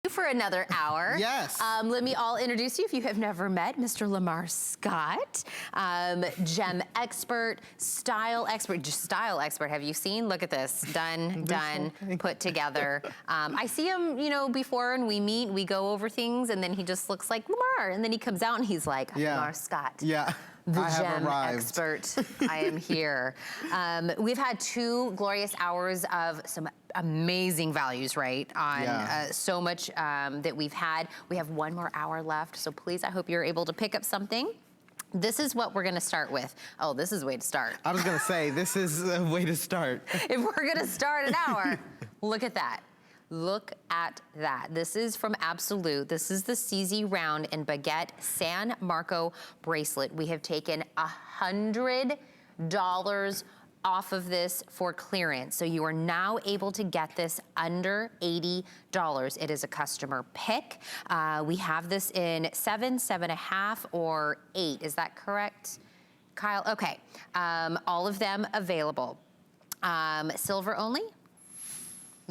For another hour. Yes. Let me all introduce you, if you have never met, Mr. Lamar Scott, gem expert, style expert, just style expert. Have you seen? Look at this, done, put together. I see him, you know, before and we meet, we go over things, and then he just looks like Lamar, and then he comes out and he's like, Lamar Scott. Yeah. The gem expert. I am here. We've had 2 glorious hours of some amazing values, right? On so much that we've had. We have 1 more hour left, so please, I hope you're able to pick up something. This is what we're gonna start with. Oh, this is a way to start. I was gonna say, this is a way to start. If we're gonna start an hour, look at that. Look at that. This is from Absolute. This is the CZ Round and Baguette San Marco bracelet. We have taken $100 off of this for clearance. So you are now able to get this under $80. It is a customer pick. We have this in 7, 7.5, or 8. Is that correct, Kyle? Okay. All of them available. Silver only?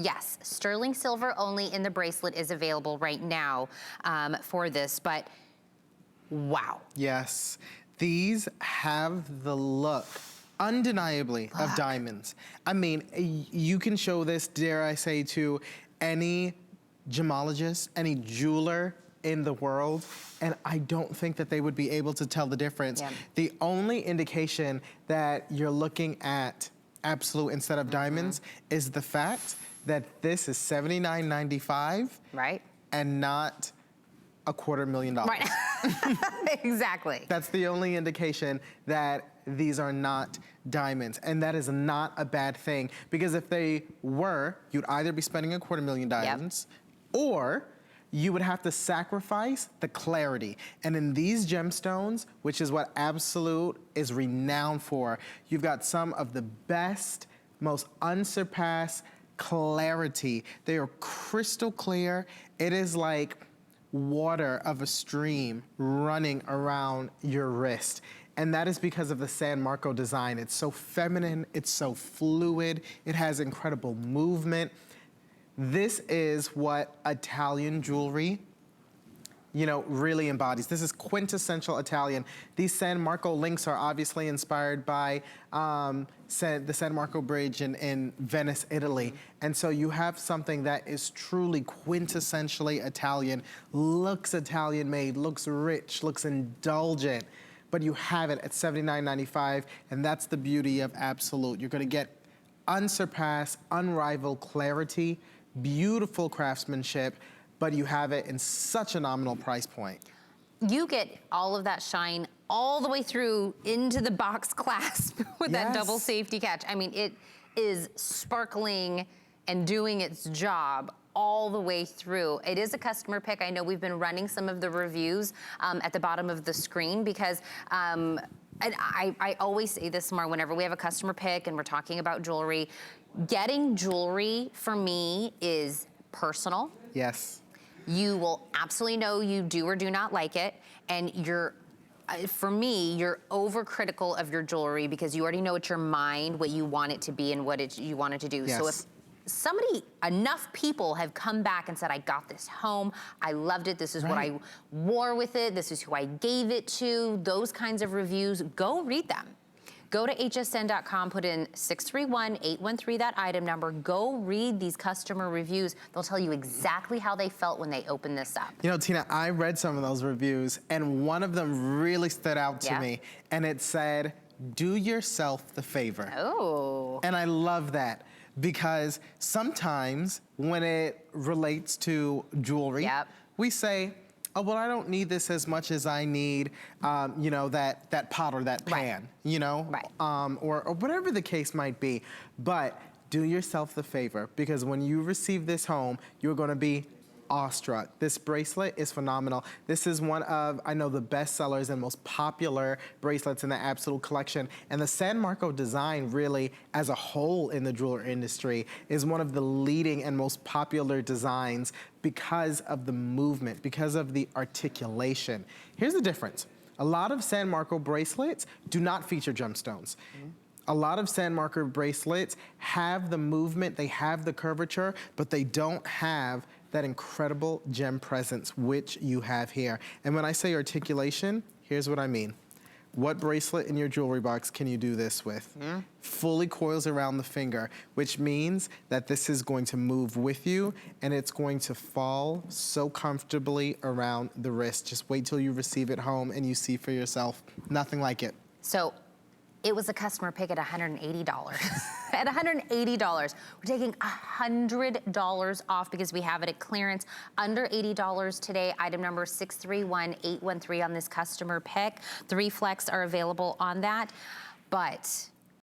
Yes, sterling silver only in the bracelet is available right now for this, but wow. Yes, these have the look, undeniably, of diamonds. I mean, you can show this, dare I say, to any gemologist, any jeweler in the world, and I don't think that they would be able to tell the difference. Yeah. The only indication that you're looking at Absolute instead of diamonds is the fact that this is $79.95, right? And not $250,000. Right. Exactly. That's the only indication that these are not diamonds, and that is not a bad thing, because if they were, you'd either be spending $250,000, or you would have to sacrifice the clarity. And in these gemstones, which is what Absolute is renowned for, you've got some of the best, most unsurpassed clarity. They are crystal clear. It is like water of a stream running around your wrist. And that is because of the San Marco design. It's so feminine, it's so fluid, it has incredible movement. This is what Italian jewelry, you know, really embodies. This is quintessential Italian. These San Marco links are obviously inspired by the San Marco Bridge in Venice, Italy. And so you have something that is truly quintessentially Italian, looks Italian made, looks rich, looks indulgent, but you have it at $79.95, and that's the beauty of Absolute. You're gonna get unsurpassed, unrivaled clarity, beautiful craftsmanship, but you have it in such a nominal price point. You get all of that shine all the way through into the box clasp with that double safety catch. I mean, it is sparkling and doing its job all the way through. It is a customer pick. I know we've been running some of the reviews at the bottom of the screen, because and I always say this, Mar, whenever we have a customer pick and we're talking about jewelry, getting jewelry for me is personal. Yes. You will absolutely know you do or do not like it, and you're, for me, you're overcritical of your jewelry because you already know it's your mind, what you want it to be and what you want it to do. Yes. So if enough people have come back and said, I got this home, I loved it, this is what I wore with it, this is who I gave it to, those kinds of reviews, go read them. Go to hsn.com, put in 631-813, that item number. Go read these customer reviews. They'll tell you exactly how they felt when they opened this up. You know, Tina, I read some of those reviews, and one of them really stood out to me, and it said, do yourself the favor. Oh. And I love that, because sometimes when it relates to jewelry, we say, oh, well, I don't need this as much as I need, you know, that pot or that pan, you know, or whatever the case might be. But do yourself the favor, because when you receive this home, you're gonna be awestruck. This bracelet is phenomenal. This is one of, I know, the best sellers and most popular bracelets in the Absolute collection. And the San Marco design really, as a whole in the jewelry industry, is one of the leading and most popular designs because of the movement, because of the articulation. Here's the difference. A lot of San Marco bracelets do not feature gemstones. A lot of San Marco bracelets have the movement, they have the curvature, but they don't have that incredible gem presence, which you have here. And when I say articulation, here's what I mean. What bracelet in your jewelry box can you do this with? Fully coils around the finger, which means that this is going to move with you and it's going to fall so comfortably around the wrist. Just wait till you receive it home and you see for yourself. Nothing like it. So it was a customer pick at $180. At $180, we're taking $100 off because we have it at clearance. Under $80 today, item number 631813 on this customer pick. 3 flex are available on that. But